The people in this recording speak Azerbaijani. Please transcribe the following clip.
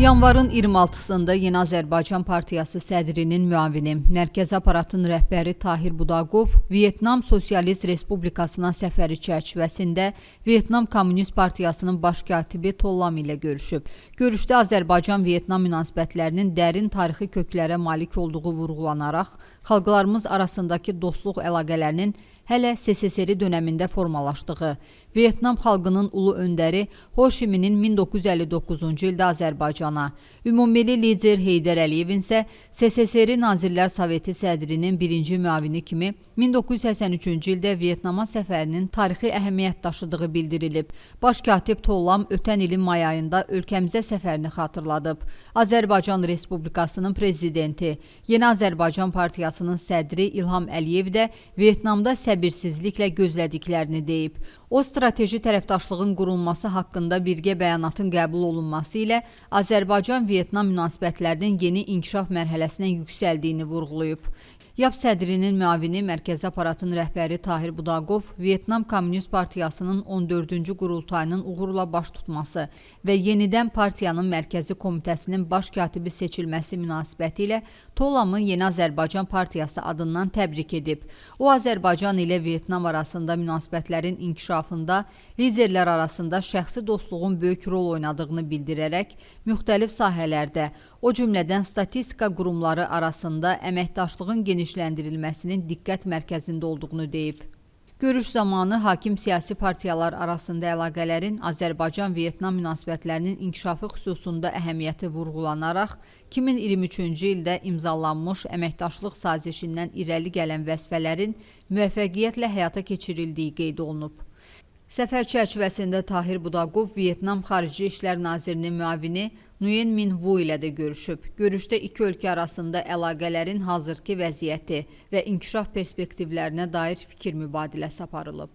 Yanvarın 26-sında Yeni Azərbaycan Partiyası sədrinin müavini, Mərkəzi Aparatın rəhbəri Tahir Budaqov Vyetnam Sosialist Respublikasına səfəri çərçivəsində Vyetnam Komünist Partiyasının baş katibi Tollam ilə görüşüb. Görüşdə Azərbaycan-Vyetnam münasibətlərinin dərin tarixi köklərə malik olduğu vurğulanaraq, xalqlarımız arasındakı dostluq əlaqələrinin hələ SSR dönəmində formalaşdığı, Vyetnam xalqının ulu öndəri Ho Chi Minhin 1959-cu ildə Azərbaycana, ümummilli lider Heydər Əliyevin isə SSR Nazirlər Soveti sədrinin birinci müavini kimi 1983-cü ildə Vyetnama səfərinin tarixi əhəmiyyət daşıdığı bildirilib. Baş katib Tollam ötən ilin may ayında ölkəmizə səfərini xatırladıb. Azərbaycan Respublikasının prezidenti, Yeni Azərbaycan Partiyasının sədri İlham Əliyev də Vyetnamda səbirsizliklə gözlədiklərini deyib. O, strateji tərəfdaşlığın qurulması haqqında birgə bəyanatın qəbul olunması ilə Azərbaycan-Vyetnam münasibətlərinin yeni inkişaf mərhələsinə yüksəldiyini vurğulayıb. YAP sədrinin müavini Mərkəzi Aparatın rəhbəri Tahir Budaqov Vyetnam Komünist Partiyasının 14-cü qurultayının uğurla baş tutması və yenidən partiyanın mərkəzi komitəsinin baş katibi seçilməsi münasibəti ilə Tollamı Yeni Azərbaycan Partiyası adından təbrik edib. O, Azərbaycan ilə Vyetnam arasında münasibətlərin inkişafında liderlər arasında şəxsi dostluğun böyük rol oynadığını bildirərək, müxtəlif sahələrdə, o cümlədən statistika qurumları arasında əməkdaşlığın genişləndirilməsinin diqqət mərkəzində olduğunu deyib. Görüş zamanı hakim siyasi partiyalar arasında əlaqələrin Azərbaycan-Vyetnam münasibətlərinin inkişafı xüsusunda əhəmiyyəti vurğulanaraq, 2023-cü ildə imzalanmış əməkdaşlıq sazişindən irəli gələn vəzifələrin müvəffəqiyyətlə həyata keçirildiyi qeyd olunub. Səfər çərçivəsində Tahir Budaqov Vyetnam Xarici İşlər Nazirinin müavini Nguyen Minh Vu ilə də görüşüb. Görüşdə iki ölkə arasında əlaqələrin hazırki vəziyyəti və inkişaf perspektivlərinə dair fikir mübadiləsi aparılıb.